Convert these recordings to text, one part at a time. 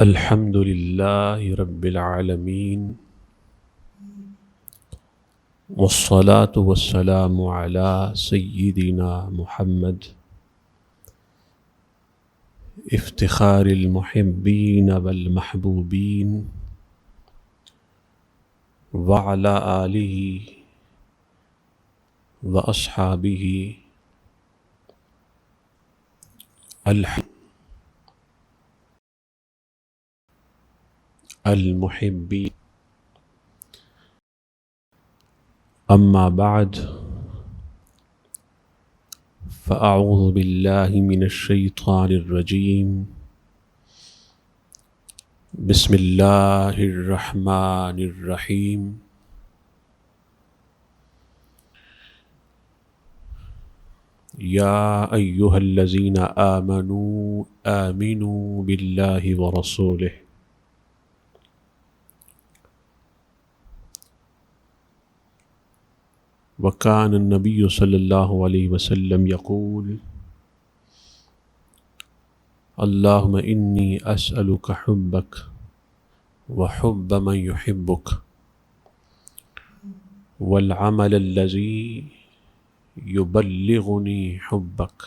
الحمد لله رب العالمين والصلاة والسلام على سيدنا محمد افتخار المحبين والمحبوبين وعلى آله وأصحابه المحبين. أما بعد فأعوذ بالله من الشيطان الرجيم. بسم الله الرحمن الرحيم. يا أيها الذين آمنوا آمنوا بالله ورسوله وكان النبي صلى الله عليه وسلم يقول اللهم إني أسألك حبك وحب من يحبك والعمل الذي يبلغني حبك.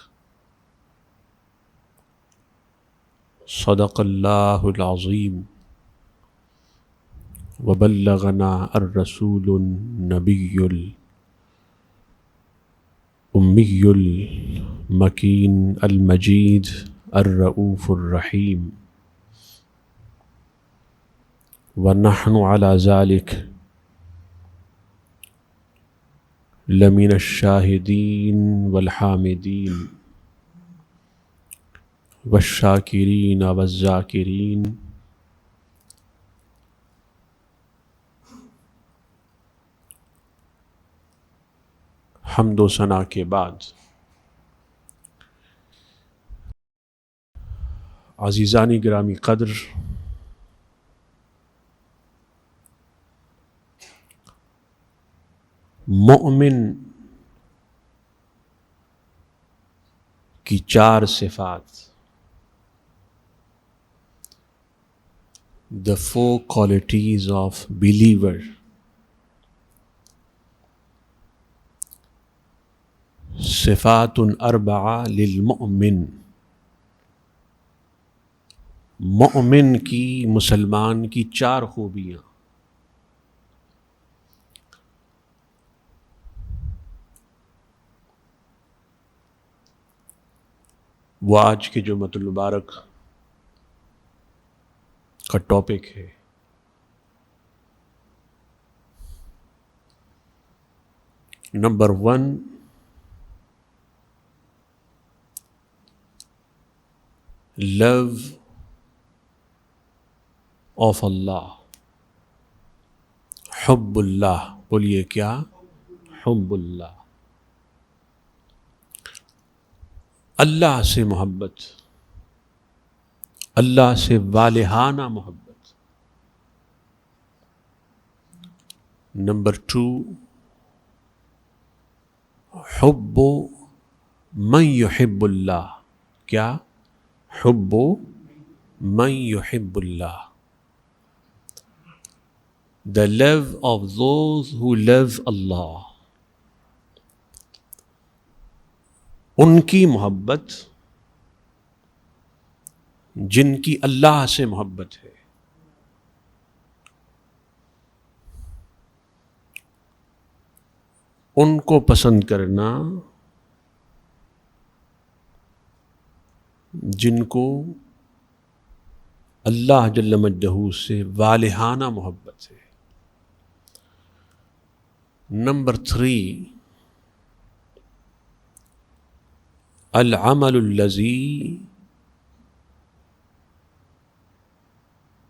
صدق الله العظيم وبلغنا الرسول النبي الأمي المكين المجيد الرؤوف الرحيم، ونحن على ذلك لمن الشاهدين والحامدين والشاكرين والذاكرين. حمد و ثنا کے بعد عزیزانی گرامی قدر، مومن کی چار صفات، the four qualities of believer، صفات اربعہ للمؤمن، مومن کی، مسلمان کی چار خوبیاں۔ وہ آج کے جمعۃ المبارک کا ٹاپک ہے۔ نمبر 1، لو آف اللہ، حب اللہ۔ بولیے کیا؟ حب اللہ، اللہ سے محبت، اللہ سے والہانہ محبت۔ نمبر 2، حب من یحب اللہ۔ کیا؟ حب من یحب اللہ، the love of those who love Allah، ان کی محبت جن کی اللہ سے محبت ہے۔ ان کو پسند کرنا جن کو اللہ جل مجدہ سے والہانہ محبت ہے۔ نمبر 3، العمل الذی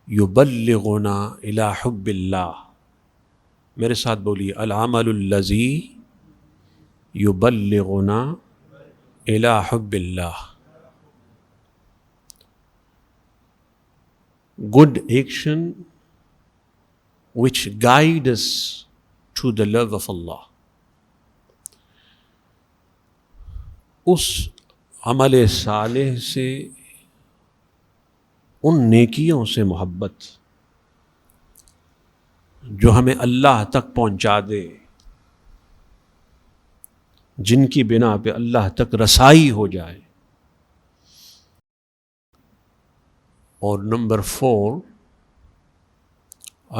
یبلغنا الی حب اللہ۔ میرے ساتھ بولیے، العمل الذی یبلغنا الی حب اللہ۔ Good action which guide us to the love of Allah۔ اس عمل صالح سے ان نیکیوں سے محبت جو ہمیں اللہ تک پہنچا دے، جن کی بنا پہ اللہ تک رسائی ہو جائے۔ اور نمبر 4،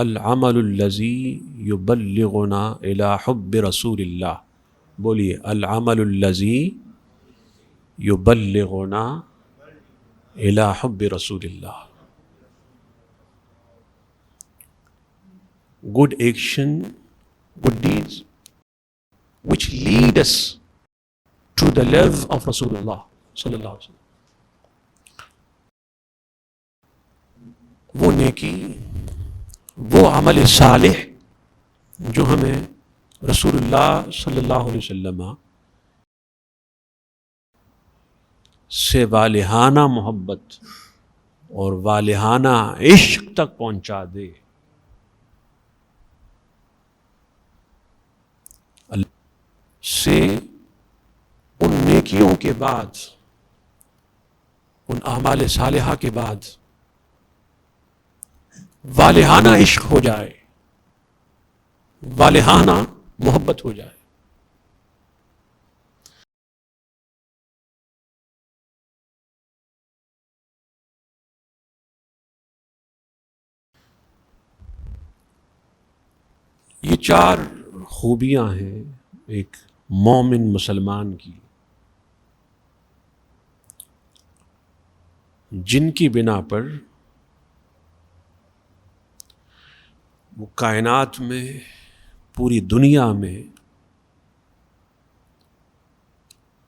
العمل الذی یبلغنا الی حب رسول اللہ۔ بولیے، العمل الذی یبلغنا الی حب رسول اللہ۔ Good action, good deeds which lead us to the love of Rasulullah صلی اللہ علیہ وسلم۔ وہ نیکی، وہ عمل صالح جو ہمیں رسول اللہ صلی اللہ علیہ وسلم سے والہانہ محبت اور والہانہ عشق تک پہنچا دے۔ سے ان نیکیوں کے بعد، ان اعمال صالحہ کے بعد والہانہ عشق ہو جائے، والہانہ محبت ہو جائے۔ یہ 4 خوبیاں ہیں ایک مومن مسلمان کی، جن کی بنا پر وہ کائنات میں، پوری دنیا میں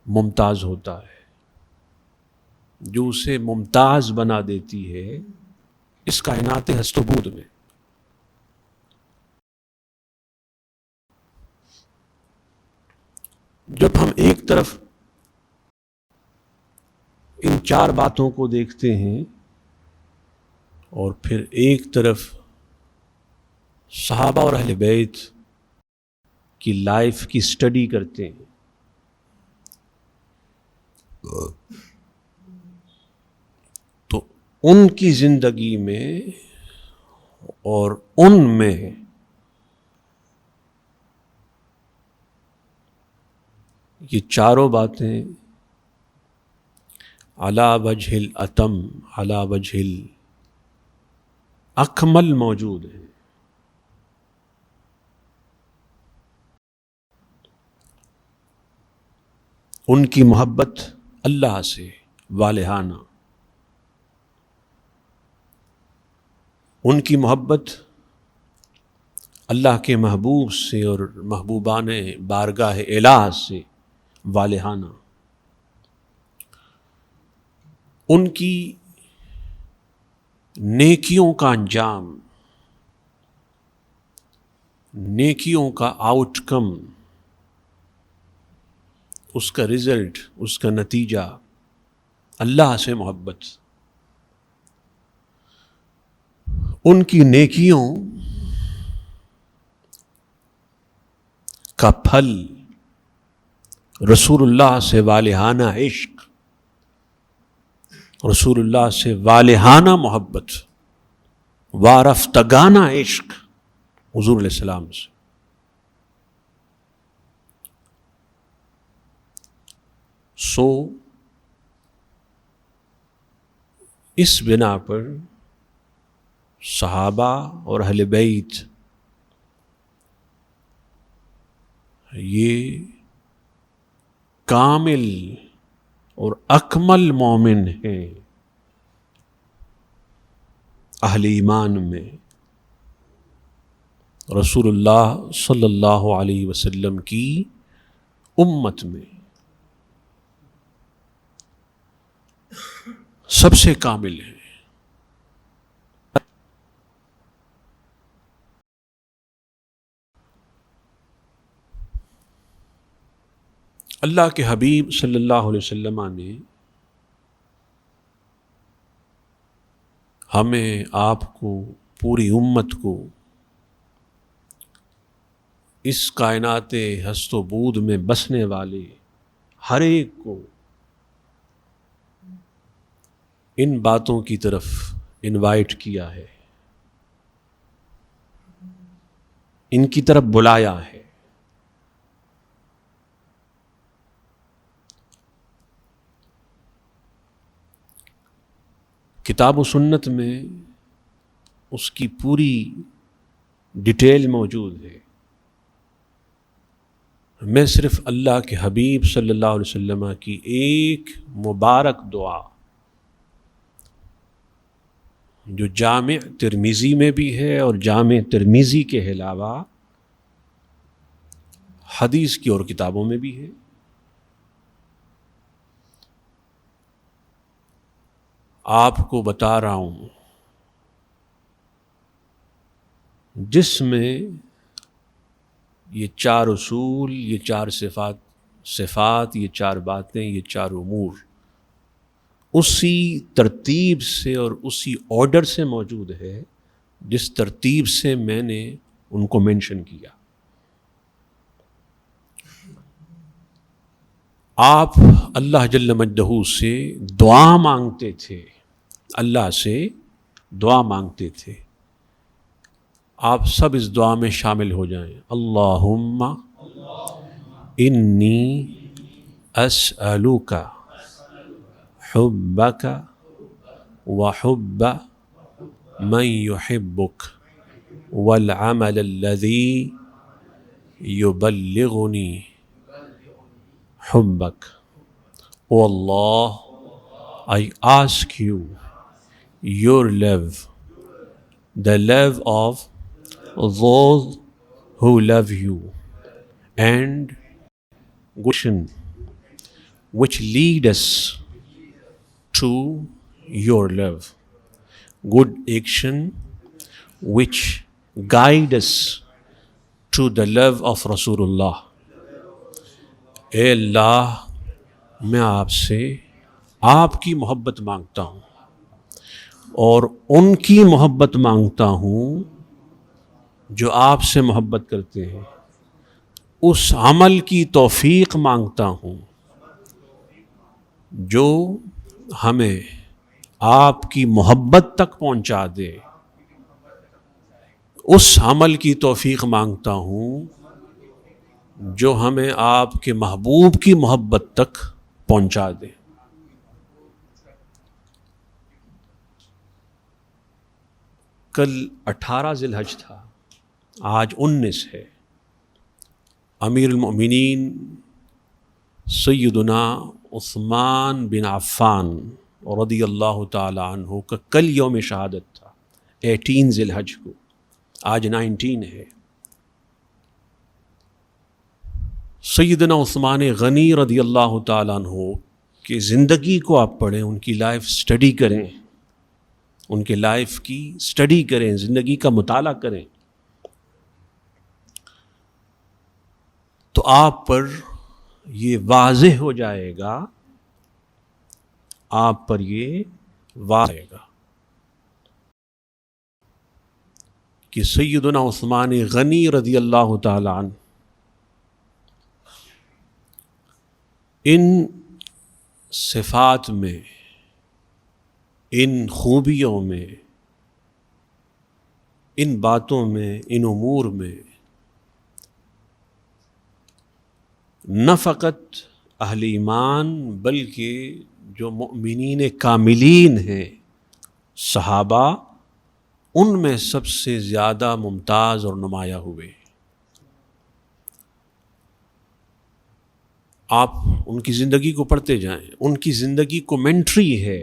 ممتاز ہوتا ہے، جو اسے ممتاز بنا دیتی ہے اس کائنات ہست و بود میں۔ جب ہم ایک طرف ان 4 باتوں کو دیکھتے ہیں اور پھر ایک طرف صحابہ اور اہل بیت کی لائف کی سٹڈی کرتے ہیں، تو ان کی زندگی میں اور ان میں یہ 4 باتیں علی وجہ الاتم، علی وجہ الاکمل موجود ہیں۔ ان کی محبت اللہ سے والہانہ، ان کی محبت اللہ کے محبوب سے اور محبوبان بارگاہ الہ سے والہانہ، ان کی نیکیوں کا انجام، نیکیوں کا آؤٹ کم، اس کا رزلٹ، اس کا نتیجہ اللہ سے محبت، ان کی نیکیوں کا پھل رسول اللہ سے والہانہ عشق، رسول اللہ سے والہانہ محبت، وارفتگانہ عشق حضور علیہ السلام سے۔ اس بنا پر صحابہ اور اہل بیت یہ کامل اور اکمل مومن ہیں اہل ایمان میں، رسول اللہ صلی اللہ علیہ وسلم کی امت میں سب سے کامل ہے۔ اللہ کے حبیب صلی اللہ علیہ وسلم نے ہمیں، آپ کو، پوری امت کو اس کائنات ہست و بود میں بسنے والے ہر ایک کو ان باتوں کی طرف انوائٹ کیا ہے، ان کی طرف بلایا ہے۔ کتاب و سنت میں اس کی پوری ڈیٹیل موجود ہے۔ میں صرف اللہ کے حبیب صلی اللہ علیہ وسلم کی ایک مبارک دعا جو جامع ترمذی میں بھی ہے اور جامع ترمذی کے علاوہ حدیث کی اور کتابوں میں بھی ہے، آپ کو بتا رہا ہوں، جس میں یہ چار اصول، یہ چار صفات، یہ چار باتیں، یہ چار امور اسی ترتیب سے اور اسی آرڈر سے موجود ہے جس ترتیب سے میں نے ان کو مینشن کیا۔ آپ اللہ جل مجدہ سے دعا مانگتے تھے، اللہ سے دعا مانگتے تھے۔ آپ سب اس دعا میں شامل ہو جائیں۔ اللہم انی اسألک حبک وحب من يحبک والعمل الذي يبلغني حبک۔ O Allah, I ask you your love, the love of those who love you, and good action which lead us to your love, good action which guide us to the love of Rasulullah۔ اے اللہ، میں آپ سے آپ کی محبت مانگتا ہوں اور ان کی محبت مانگتا ہوں جو آپ سے محبت کرتے ہیں، اس عمل کی توفیق مانگتا ہوں جو ہمیں آپ کی محبت تک پہنچا دے، اس عمل کی توفیق مانگتا ہوں جو ہمیں آپ کے محبوب کی محبت تک پہنچا دے۔ کل 18 ذی الحج تھا، آج 19 ہے۔ امیر المؤمنین سیدنا عثمان بن عفان رضی اللہ تعالی عنہ کا کل یوم شہادت تھا، 18 ذی الحج کو، آج 19 ہے۔ سیدنا عثمان غنی رضی اللہ تعالیٰ عنہ کی زندگی کو آپ پڑھیں، ان کی لائف سٹڈی کریں، ان کے لائف کی سٹڈی کریں، زندگی کا مطالعہ کریں، تو آپ پر یہ واضح ہو جائے گا، آپ پر یہ واضح ہو جائے گا کہ سیدنا عثمان غنی رضی اللہ تعالیٰ عنہ ان صفات میں، ان خوبیوں میں، ان باتوں میں، ان امور میں نہ فقط اہل ایمان بلکہ جو مؤمنین کاملین ہیں، صحابہ، ان میں سب سے زیادہ ممتاز اور نمایاں ہوئے۔ آپ ان کی زندگی کو پڑھتے جائیں، ان کی زندگی کومنٹری ہے،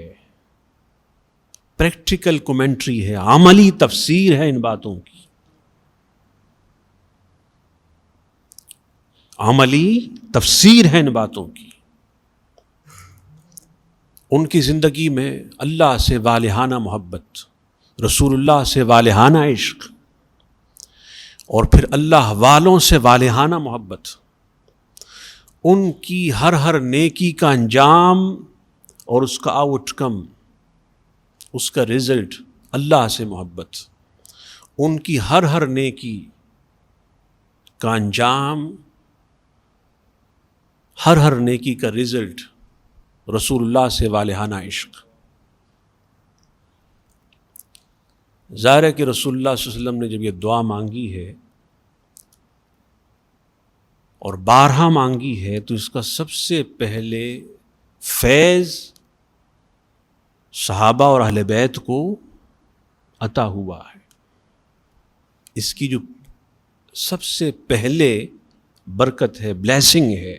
پریکٹیکل کومنٹری ہے، عملی تفسیر ہے ان باتوں کی، عملی تفسیر ہے ان باتوں کی۔ ان کی زندگی میں اللہ سے والہانہ محبت، رسول اللہ سے والہانہ عشق، اور پھر اللہ والوں سے والہانہ محبت، ان کی ہر نیکی کا انجام اور اس کا آؤٹ کم، اس کا رزلٹ اللہ سے محبت، ان کی ہر نیکی کا انجام، ہر نیکی کا رزلٹ رسول اللہ سے والہانہ عشق۔ ظاہر ہے کہ رسول اللہ صلی اللہ علیہ وسلم نے جب یہ دعا مانگی ہے اور بارہا مانگی ہے تو اس کا سب سے پہلے فیض صحابہ اور اہل بیت کو عطا ہوا ہے. اس کی جو سب سے پہلے برکت ہے، بلیسنگ ہے،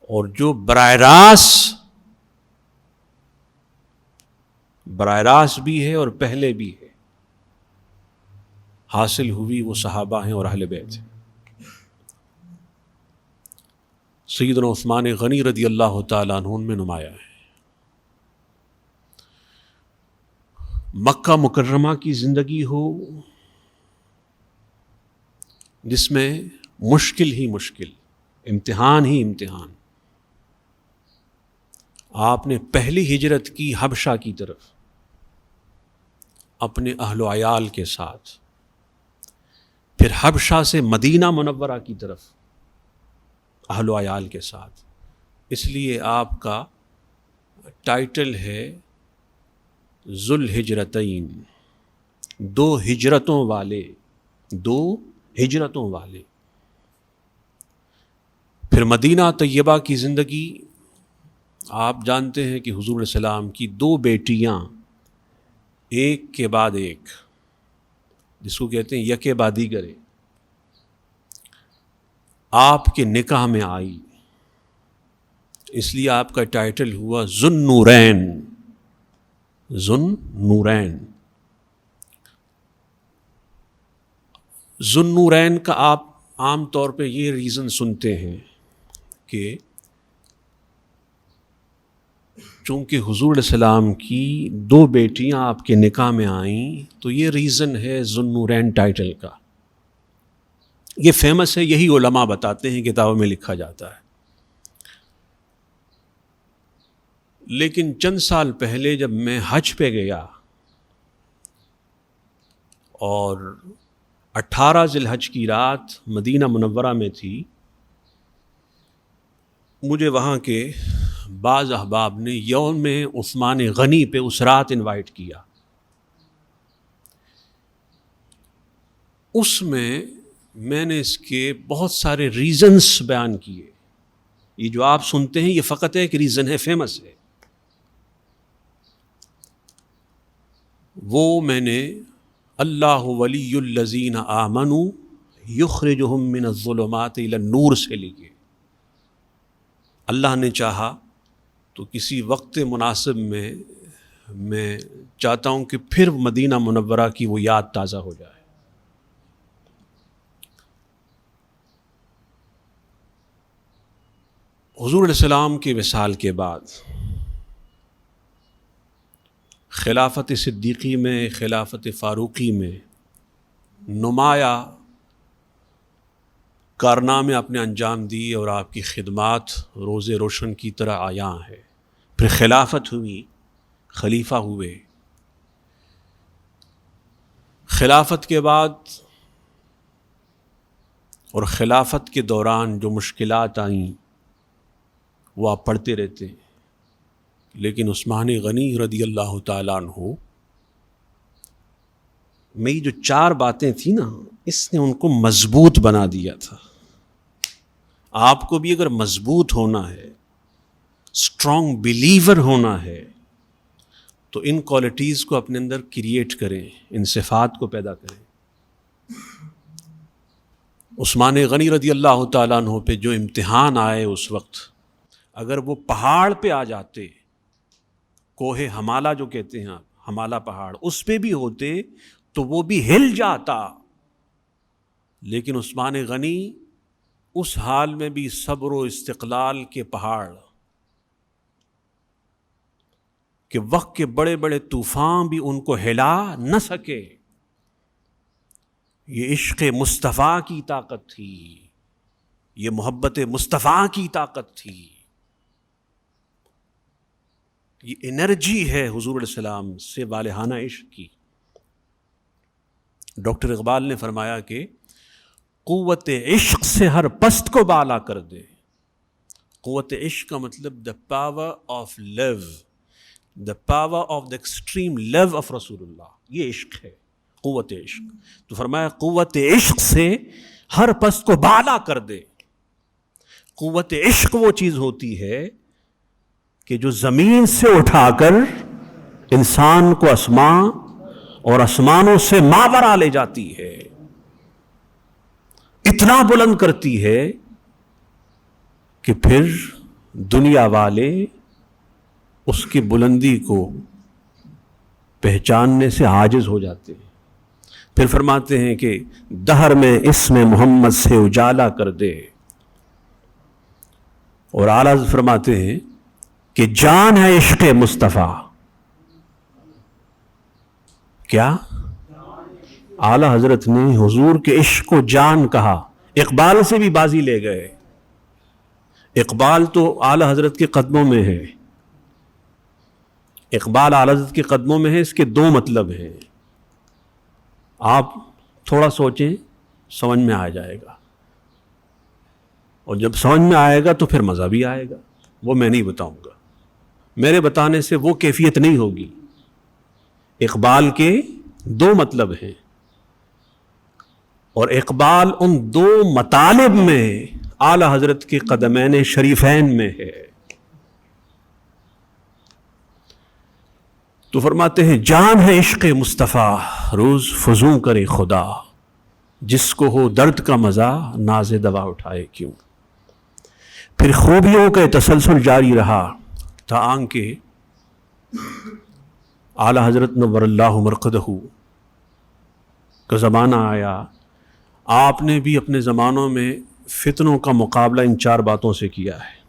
اور جو براہ راست بھی ہے اور پہلے بھی ہے حاصل ہوئی، وہ صحابہ ہیں اور اہل بیت ہیں. سیدنا عثمان غنی رضی اللہ تعالیٰ عنہ میں نمایاں ہے. مکہ مکرمہ کی زندگی ہو جس میں مشکل ہی مشکل، امتحان ہی امتحان. آپ نے پہلی ہجرت کی حبشہ کی طرف اپنے اہل و عیال کے ساتھ، پھر حبشہ سے مدینہ منورہ کی طرف اہل و عیال کے ساتھ. اس لیے آپ کا ٹائٹل ہے ذو الہجرتین، دو ہجرتوں والے. پھر مدینہ طیبہ کی زندگی، آپ جانتے ہیں کہ حضور علیہ السلام کی دو بیٹیاں ایک کے بعد ایک، جس کو کہتے ہیں یکے بعد دیگرے، آپ کے نکاح میں آئی. اس لیے آپ کا ٹائٹل ہوا ذو النورین. ذو النورین کا آپ عام طور پہ یہ ریزن سنتے ہیں کہ چونکہ حضور علیہ السلام کی دو بیٹیاں آپ کے نکاح میں آئیں تو یہ ریزن ہے ذو النورین ٹائٹل کا. یہ فیمس ہے، یہی علماء بتاتے ہیں، کتابوں میں لکھا جاتا ہے. لیکن چند سال پہلے جب میں حج پہ گیا اور 18 ذی الحج کی رات مدینہ منورہ میں تھی، مجھے وہاں کے بعض احباب نے یوم عثمان غنی پہ اس رات انوائٹ کیا. اس میں نے اس کے بہت سارے ریزنز بیان کیے. یہ جو آپ سنتے ہیں یہ فقط ایک ریزن ہے، فیمس ہے. وہ میں نے اللہ ولی الذین آمنوا یخرجہم من الظلمات الی النور سے لیے. اللہ نے چاہا تو کسی وقت مناسب میں چاہتا ہوں کہ پھر مدینہ منورہ کی وہ یاد تازہ ہو جائے. حضور علیہ السلام کے وصال کے بعد خلافت صدیقی میں، خلافت فاروقی میں نمایاں کارنامے آپ نے انجام دیے اور آپ کی خدمات روز روشن کی طرح عیاں ہے. پھر خلافت ہوئی، خلیفہ ہوئے. خلافت کے بعد اور خلافت کے دوران جو مشکلات آئیں وہ آپ پڑھتے رہتے ہیں. لیکن عثمان غنی رضی اللہ تعالیٰ عنہ میں جو 4 باتیں تھیں نا، اس نے ان کو مضبوط بنا دیا تھا. آپ کو بھی اگر مضبوط ہونا ہے، اسٹرانگ بلیور ہونا ہے، تو ان کوالٹیز کو اپنے اندر کریٹ کریں، ان صفات کو پیدا کریں. عثمان غنی رضی اللہ تعالیٰ عنہ پہ جو امتحان آئے اس وقت، اگر وہ پہاڑ پہ آ جاتے، کوہ ہمالہ جو کہتے ہیں آپ، ہمالہ پہاڑ، اس پہ بھی ہوتے تو وہ بھی ہل جاتا. لیکن عثمان غنی اس حال میں بھی صبر و استقلال کے پہاڑ، کہ وقت کے بڑے بڑے طوفان بھی ان کو ہلا نہ سکے. یہ عشق مصطفیٰ کی طاقت تھی، یہ محبت مصطفیٰ کی طاقت تھی، یہ انرجی ہے حضور علیہ السلام سے والہانہ عشق کی. ڈاکٹر اقبال نے فرمایا کہ قوت عشق سے ہر پست کو بالا کر دے. قوت عشق کا مطلب the power of love, the power of the extreme love of رسول اللہ، یہ عشق ہے، قوت عشق. تو فرمایا قوت عشق سے ہر پست کو بالا کر دے. قوت عشق وہ چیز ہوتی ہے کہ جو زمین سے اٹھا کر انسان کو آسمان اور آسمانوں سے ماورا لے جاتی ہے، اتنا بلند کرتی ہے کہ پھر دنیا والے اس کی بلندی کو پہچاننے سے عاجز ہو جاتے ہیں. پھر فرماتے ہیں کہ دہر میں اسم محمد سے اجالا کر دے. اور اعلیٰ فرماتے ہیں کہ جان ہے عشق مصطفیٰ. کیا اعلیٰ حضرت نے حضور کے عشق کو جان کہا. اقبال سے بھی بازی لے گئے. اقبال تو اعلیٰ حضرت کے قدموں میں ہے. اقبال اعلیٰ حضرت کے قدموں میں ہے، اس کے دو مطلب ہیں. آپ تھوڑا سوچیں، سمجھ میں آ جائے گا. اور جب سمجھ میں آئے گا تو پھر مزہ بھی آئے گا. وہ میں نہیں بتاؤں گا، میرے بتانے سے وہ کیفیت نہیں ہوگی. اقبال کے دو مطلب ہیں، اور اقبال ان دو مطالب میں اعلی حضرت کے قدمین شریفین میں ہے. تو فرماتے ہیں جان ہے عشق مصطفیٰ روز فزوں کرے خدا، جس کو ہو درد کا مزہ ناز دوا اٹھائے کیوں. پھر خوبیوں کا تسلسل جاری رہا تا آن کے اعلی حضرت نور اللہ مرقدہ کا زمانہ آیا. آپ نے بھی اپنے زمانوں میں فتنوں کا مقابلہ ان چار باتوں سے کیا ہے.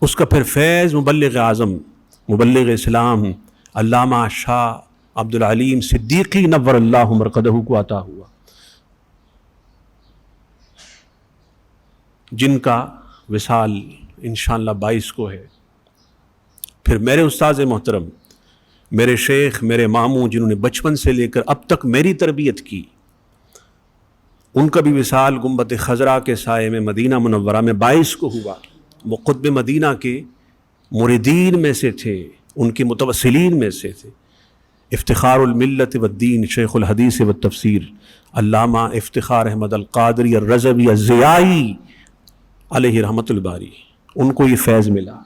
اس کا پھر فیض مبلغ اعظم، مبلغ اسلام علامہ شاہ عبد العلیم صدیقی نور اللہ مرقدہ کو عطا ہوا، جن کا وصال انشاءاللہ 22 کو ہے. پھر میرے استاذ محترم، میرے شیخ، میرے ماموں، جنہوں نے بچپن سے لے کر اب تک میری تربیت کی، ان کا بھی وصال گنبد خضرا کے سائے میں مدینہ منورہ میں 22 کو ہوا. وہ قطب مدینہ کے مریدین میں سے تھے، ان کے متوسلین میں سے تھے. افتخار الملت والدین شیخ الحدیث والتفسیر علامہ افتخار احمد القادری الرضوی الضیائی علیہ رحمت الباری، ان کو یہ فیض ملا.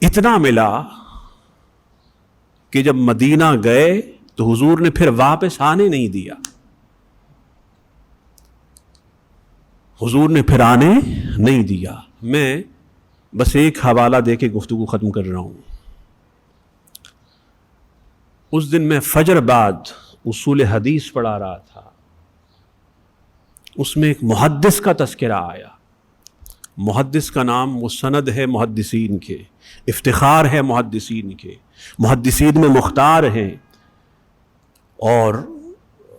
اتنا ملا کہ جب مدینہ گئے تو حضور نے پھر واپس آنے نہیں دیا. حضور نے پھر آنے نہیں دیا. میں بس ایک حوالہ دے کے گفتگو ختم کر رہا ہوں. اس دن میں فجر بعد اصول حدیث پڑھا رہا تھا، اس میں ایک محدث کا تذکرہ آیا. محدث کا نام مسند ہے محدثین کے، افتخار ہے محدثین کے، محدثین میں مختار ہیں، اور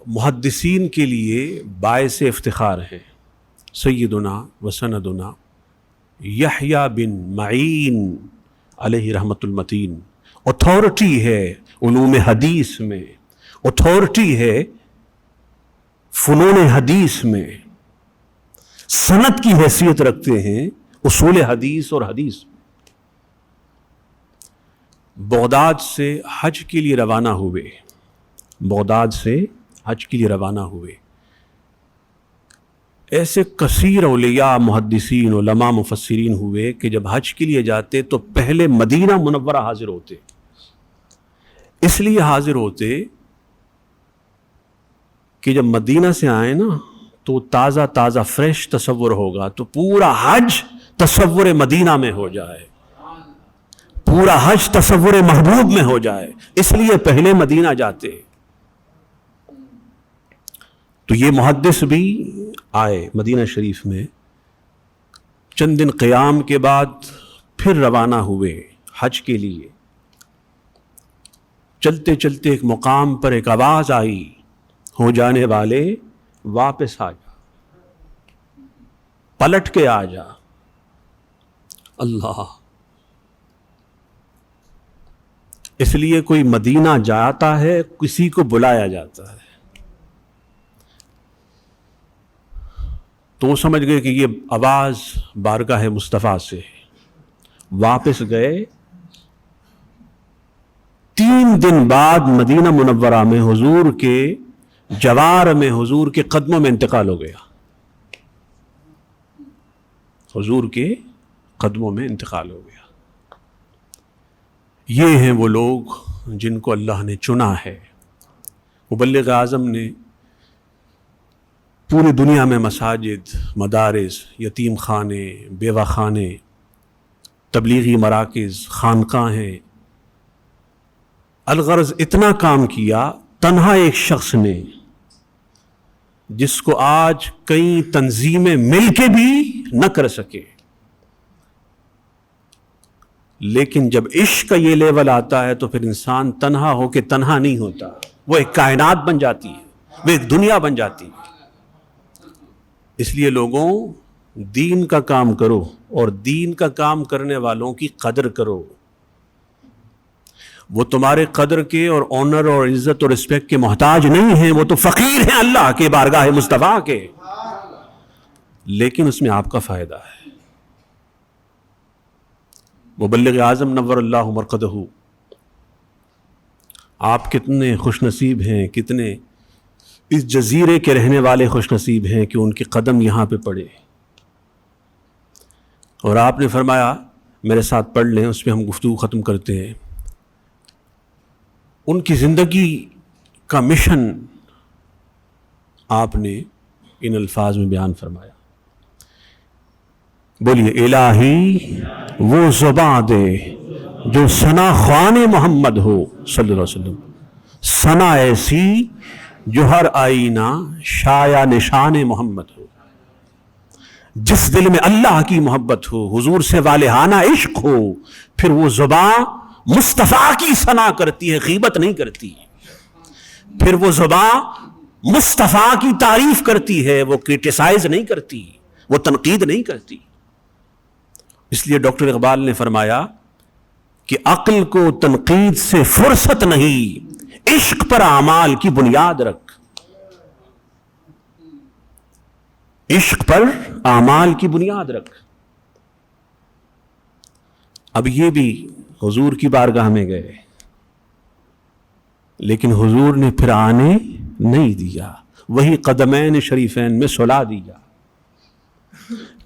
محدثین کے لیے باعث افتخار ہیں سیدنا و سندنا یحییٰ بن معین علیہ رحمت المتین. اتھارٹی ہے علوم حدیث میں، اتھارٹی ہے فنون حدیث میں، سند کی حیثیت رکھتے ہیں اصول حدیث اور حدیث. بغداد سے حج کے لیے روانہ ہوئے، بغداد سے حج کے لیے روانہ ہوئے. ایسے کثیر اولیاء، محدثین، علماء، مفسرین ہوئے کہ جب حج کے لیے جاتے تو پہلے مدینہ منورہ حاضر ہوتے. اس لیے حاضر ہوتے کہ جب مدینہ سے آئے نا تو تازہ تازہ فریش تصور ہوگا، تو پورا حج تصور مدینہ میں ہو جائے، پورا حج تصور محبوب میں ہو جائے. اس لیے پہلے مدینہ جاتے. تو یہ محدث بھی آئے مدینہ شریف میں. چند دن قیام کے بعد پھر روانہ ہوئے حج کے لیے. چلتے چلتے ایک مقام پر ایک آواز آئی، ہو جانے والے واپس آ جا، پلٹ کے آ جا. اللہ! اس لیے کوئی مدینہ جاتا ہے، کسی کو بلایا جاتا ہے. تو وہ سمجھ گئے کہ یہ آواز بارگاہ مصطفیٰ سے ہے. واپس گئے. 3 دن بعد مدینہ منورہ میں حضور کے جوار میں حضور کے قدموں میں انتقال ہو گیا. حضور کے قدموں میں انتقال ہو گیا. یہ ہیں وہ لوگ جن کو اللہ نے چنا ہے. مبلغ اعظم نے پوری دنیا میں مساجد، مدارس، یتیم خانے، بیوہ خانے، تبلیغی مراکز، خانقاہیں، الغرض اتنا کام کیا تنہا ایک شخص نے، جس کو آج کئی تنظیمیں مل کے بھی نہ کر سکے. لیکن جب عشق کا یہ لیول آتا ہے تو پھر انسان تنہا ہو کے تنہا نہیں ہوتا، وہ ایک کائنات بن جاتی ہے، وہ ایک دنیا بن جاتی ہے. اس لیے لوگوں، دین کا کام کرو اور دین کا کام کرنے والوں کی قدر کرو. وہ تمہارے قدر کے اور آنر اور عزت اور رسپیکٹ کے محتاج نہیں ہیں، وہ تو فقیر ہیں اللہ کے بارگاہ مصطفیٰ کے، لیکن اس میں آپ کا فائدہ ہے. مبلغ اعظم نور اللہ مرقدہ، آپ کتنے خوش نصیب ہیں، کتنے اس جزیرے کے رہنے والے خوش نصیب ہیں کہ ان کے قدم یہاں پہ پڑے. اور آپ نے فرمایا میرے ساتھ پڑھ لیں، اس پہ ہم گفتگو ختم کرتے ہیں. ان کی زندگی کا مشن آپ نے ان الفاظ میں بیان فرمایا. بولیے الہی وہ زباں دے جو ثنا خوان محمد ہو صلی اللہ علیہ وسلم، ثنا ایسی جو ہر آئینہ شایع نشان محمد ہو. جس دل میں اللہ کی محبت ہو، حضور سے والہانہ عشق ہو، پھر وہ زباں مصطفیٰ کی ثنا کرتی ہے، غیبت نہیں کرتی. پھر وہ زباں مصطفیٰ کی تعریف کرتی ہے، وہ کرٹیسائز نہیں کرتی، وہ تنقید نہیں کرتی. اس لیے ڈاکٹر اقبال نے فرمایا کہ عقل کو تنقید سے فرصت نہیں، عشق پر اعمال کی بنیاد رکھ. عشق پر اعمال کی بنیاد رکھ. اب یہ بھی حضور کی بارگاہ میں گئے، لیکن حضور نے پھر آنے نہیں دیا، وہی قدمین شریفین میں سلا دیا.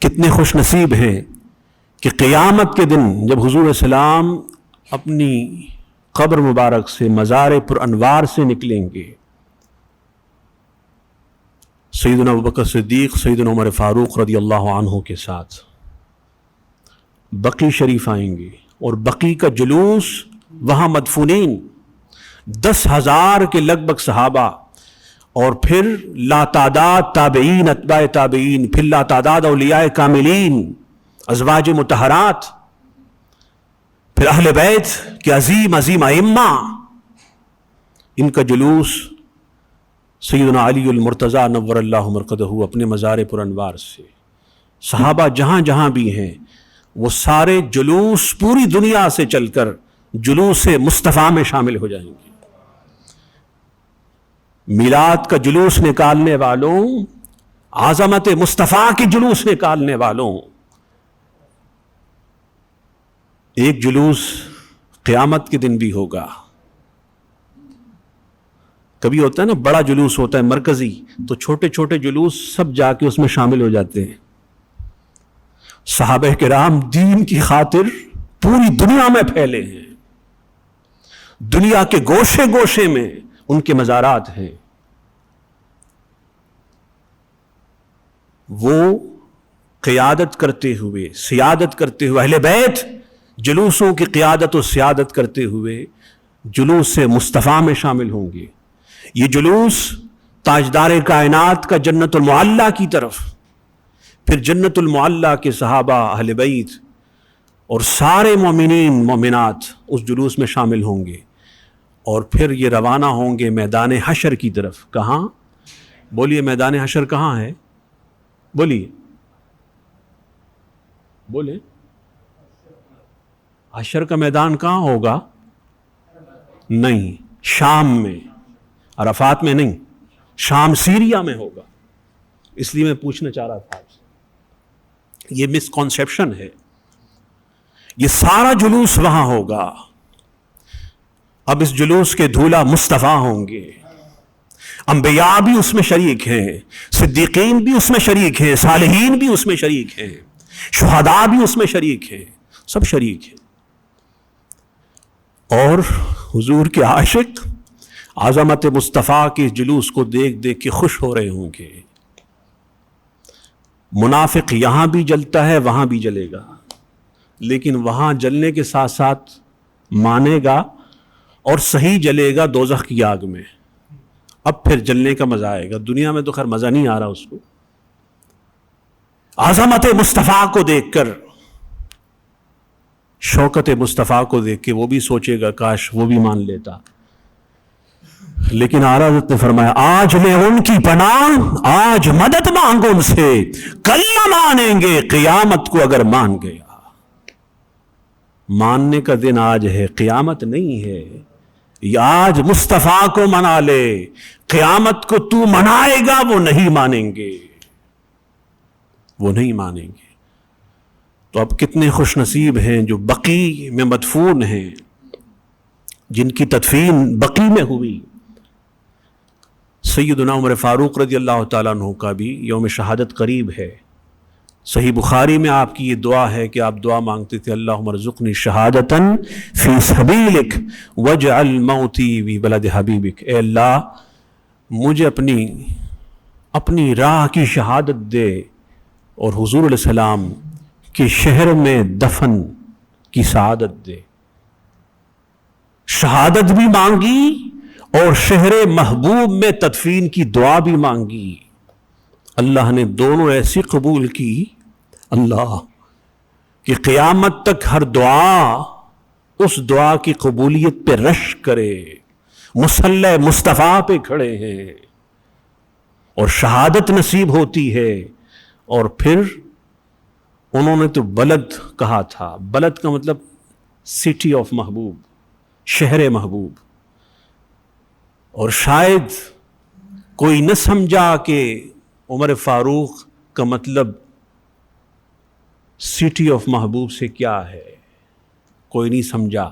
کتنے خوش نصیب ہیں کہ قیامت کے دن جب حضور علیہ السلام اپنی قبر مبارک سے مزار پر انوار سے نکلیں گے، سیدنا ابوبکر صدیق، سیدنا عمر فاروق رضی اللہ عنہ کے ساتھ بقی شریف آئیں گے، اور بقی کا جلوس وہاں مدفونین 10,000 کے لگ بھگ صحابہ، اور پھر لا تعداد تابعین، اتباع تابعین، پھر لا تعداد اولیاء کاملین، ازواج مطہرات، پھر اہل بیت کے عظیم عظیم ائمہ. ان کا جلوس سیدنا علی المرتضیٰ نور اللہ مرقدہ اپنے مزار پر انوار سے، صحابہ جہاں جہاں بھی ہیں وہ سارے جلوس پوری دنیا سے چل کر جلوس مصطفیٰ میں شامل ہو جائیں گے. میلاد کا جلوس نکالنے والوں، عظمت مصطفیٰ کے جلوس نکالنے والوں، ایک جلوس قیامت کے دن بھی ہوگا. کبھی ہوتا ہے نا بڑا جلوس ہوتا ہے مرکزی، تو چھوٹے چھوٹے جلوس سب جا کے اس میں شامل ہو جاتے ہیں. صحابہ کرام دین کی خاطر پوری دنیا میں پھیلے ہیں، دنیا کے گوشے گوشے میں ان کے مزارات ہیں. وہ قیادت کرتے ہوئے، سیادت کرتے ہوئے، اہل بیت جلوسوں کی قیادت و سیادت کرتے ہوئے جلوس سے مصطفیٰ میں شامل ہوں گے. یہ جلوس تاجدار کائنات کا جنت المعلیٰ کی طرف، پھر جنت المعلیٰ کے صحابہ، اہل بیت اور سارے مومنین مومنات اس جلوس میں شامل ہوں گے، اور پھر یہ روانہ ہوں گے میدان حشر کی طرف. کہاں؟ بولیے میدان حشر کہاں ہے؟ بولیے بولیں. حشر کا میدان کہاں ہوگا؟ نہیں، شام میں، عرفات میں نہیں، شام سیریا میں ہوگا. اس لیے میں پوچھنا چاہ رہا تھا آپ سے، یہ مسکنسیپشن ہے. یہ سارا جلوس وہاں ہوگا. اب اس جلوس کے دھولا مصطفیٰ ہوں گے. انبیاء بھی اس میں شریک ہیں، صدیقین بھی اس میں شریک ہیں، صالحین بھی اس میں شریک ہیں، شہداء بھی اس میں شریک ہیں، سب شریک ہیں. اور حضور کے عاشق عظمت مصطفیٰ کے جلوس کو دیکھ دیکھ کے خوش ہو رہے ہوں گے. منافق یہاں بھی جلتا ہے وہاں بھی جلے گا، لیکن وہاں جلنے کے ساتھ ساتھ مانے گا اور صحیح جلے گا دوزخ کی آگ میں. اب پھر جلنے کا مزہ آئے گا. دنیا میں تو خیر مزہ نہیں آ رہا اس کو. عظمت مصطفیٰ کو دیکھ کر، شوکت مصطفیٰ کو دیکھ کے وہ بھی سوچے گا کاش وہ بھی مان لیتا. لیکن اعلیٰ حضرت نے فرمایا آج لے ان کی پناہ، آج مدد مانگو ان سے، کل نہ مانیں گے قیامت کو اگر مان گیا. ماننے کا دن آج ہے، قیامت نہیں ہے. آج مصطفیٰ کو منا لے، قیامت کو تو منائے گا وہ نہیں مانیں گے، وہ نہیں مانیں گے. تو اب کتنے خوش نصیب ہیں جو بقیع میں مدفون ہیں، جن کی تدفین بقیع میں ہوئی. سیدنا عمر فاروق رضی اللہ تعالیٰ عنہ کا بھی یوم شہادت قریب ہے. صحیح بخاری میں آپ کی یہ دعا ہے کہ آپ دعا مانگتے تھے اللہم ارزقنی شہادتاً فی سبیلک واجعل موتی فی بلد حبیبک. اے اللہ مجھے اپنی راہ کی شہادت دے اور حضور علیہ السلام کے شہر میں دفن کی سعادت دے. شہادت بھی مانگی اور شہر محبوب میں تدفین کی دعا بھی مانگی. اللہ نے دونوں ایسی قبول کی اللہ کہ قیامت تک ہر دعا اس دعا کی قبولیت پہ رش کرے. مصلی مصطفیٰ پہ کھڑے ہیں اور شہادت نصیب ہوتی ہے. اور پھر انہوں نے تو بلد کہا تھا. بلد کا مطلب سٹی آف محبوب، شہر محبوب. اور شاید کوئی نہ سمجھا کہ عمر فاروق کا مطلب سٹی آف محبوب سے کیا ہے، کوئی نہیں سمجھا.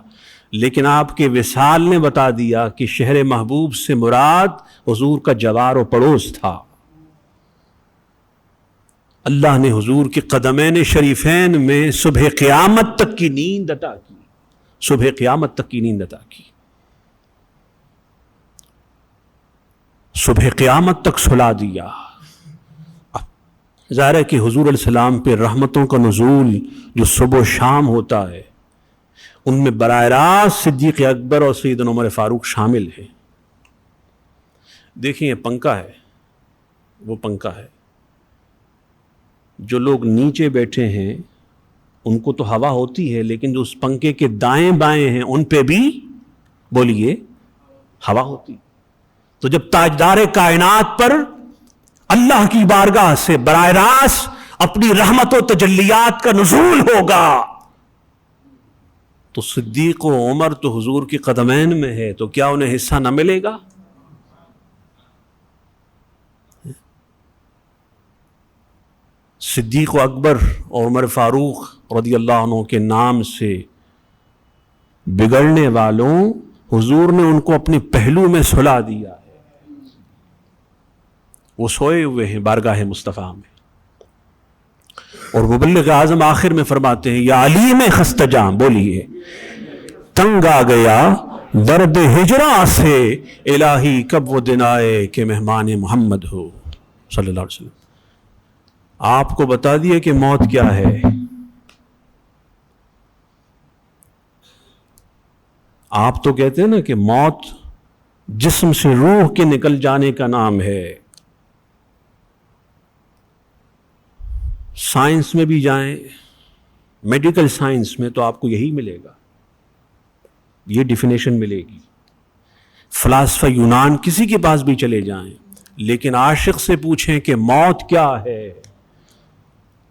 لیکن آپ کے وصال نے بتا دیا کہ شہر محبوب سے مراد حضور کا جوار و پڑوس تھا. اللہ نے حضور کے قدمین شریفین میں صبح قیامت تک کی نیند عطا کی، صبح قیامت تک کی نیند عطا کی، صبح قیامت تک سلا دیا. ظاہر ہے کہ حضور علیہ السلام پہ رحمتوں کا نزول جو صبح و شام ہوتا ہے ان میں براہ راست صدیق اکبر اور سیدنا عمر فاروق شامل ہیں. دیکھیں یہ پنکھا ہے، وہ پنکھا ہے. جو لوگ نیچے بیٹھے ہیں ان کو تو ہوا ہوتی ہے، لیکن جو اس پنکھے کے دائیں بائیں ہیں ان پہ بھی بولیے ہوا ہوتی. تو جب تاجدار کائنات پر اللہ کی بارگاہ سے براہ راست اپنی رحمت و تجلیات کا نزول ہوگا تو صدیق و عمر تو حضور کی قدمین میں ہے، تو کیا انہیں حصہ نہ ملے گا؟ صدیق و اکبر اور عمر فاروق رضی اللہ عنہ کے نام سے بگڑنے والوں حضور نے ان کو اپنے پہلو میں سلا دیا ہے. وہ سوئے ہوئے ہیں بارگاہ مصطفیٰ میں. اور مبلغ اعظم آخر میں فرماتے ہیں یا علی میں خستہ جاں، بولیے تنگ آ گیا درد ہجراں سے، الہی کب وہ دن آئے کہ مہمان محمد ہو صلی اللہ علیہ وسلم. آپ کو بتا دیے کہ موت کیا ہے. آپ تو کہتے ہیں نا کہ موت جسم سے روح کے نکل جانے کا نام ہے. سائنس میں بھی جائیں، میڈیکل سائنس میں تو آپ کو یہی ملے گا، یہ ڈیفینیشن ملے گی. فلاسفہ یونان کسی کے پاس بھی چلے جائیں، لیکن عاشق سے پوچھیں کہ موت کیا ہے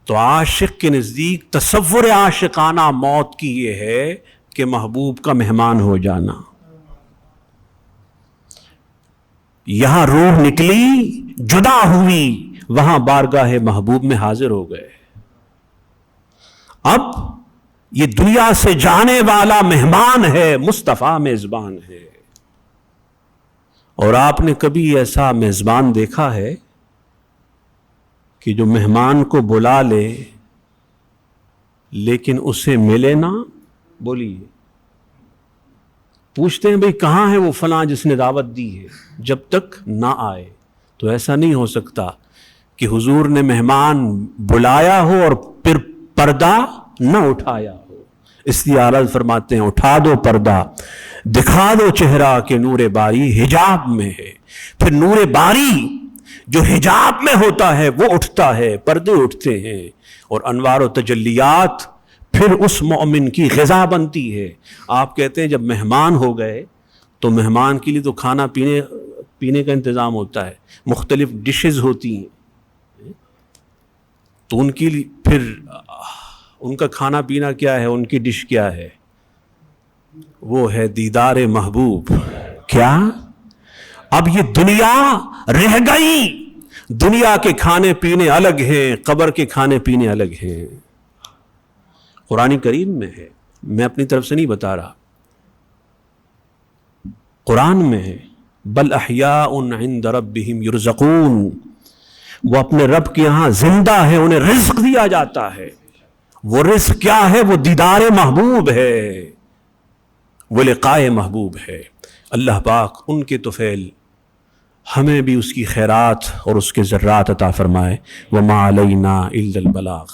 تو عاشق کے نزدیک تصور عاشقانہ موت کی یہ ہے کہ محبوب کا مہمان ہو جانا. یہاں روح نکلی، جدا ہوئی، وہاں بارگاہ محبوب میں حاضر ہو گئے. اب یہ دنیا سے جانے والا مہمان ہے، مصطفیٰ میزبان ہے۔ اور آپ نے کبھی ایسا میزبان دیکھا ہے کہ جو مہمان کو بلا لے لیکن اسے ملے نہ؟ بولیے، پوچھتے ہیں بھئی کہاں ہے وہ فلاں جس نے دعوت دی ہے، جب تک نہ آئے۔ تو ایسا نہیں ہو سکتا کہ حضور نے مہمان بلایا ہو اور پھر پردہ نہ اٹھایا ہو۔ اس لیے اعلیٰ فرماتے ہیں اٹھا دو پردہ، دکھا دو چہرہ کہ نور باری حجاب میں ہے۔ پھر نور باری جو حجاب میں ہوتا ہے وہ اٹھتا ہے، پردے اٹھتے ہیں، اور انوار و تجلیات پھر اس مومن کی غذا بنتی ہے۔ آپ کہتے ہیں جب مہمان ہو گئے تو مہمان کے لیے تو کھانا پینے کا انتظام ہوتا ہے، مختلف ڈشز ہوتی ہیں، تو ان کے لیے پھر ان کا کھانا پینا کیا ہے، ان کی ڈش کیا ہے؟ وہ ہے دیدار محبوب۔ کیا اب یہ دنیا رہ گئی؟ دنیا کے کھانے پینے الگ ہیں، قبر کے کھانے پینے الگ ہیں۔ قرآن کریم میں ہے، میں اپنی طرف سے نہیں بتا رہا، قرآن میں ہے، بل احیاء عند ربہم یرزقون، وہ اپنے رب کے یہاں زندہ ہے، انہیں رزق دیا جاتا ہے۔ وہ رزق کیا ہے؟ وہ دیدار محبوب ہے، وہ لقاء محبوب ہے۔ اللہ پاک ان کے طفیل ہمیں بھی اس کی خیرات اور اس کے ذرات عطا فرمائے۔ وما علینا الا البلاغ۔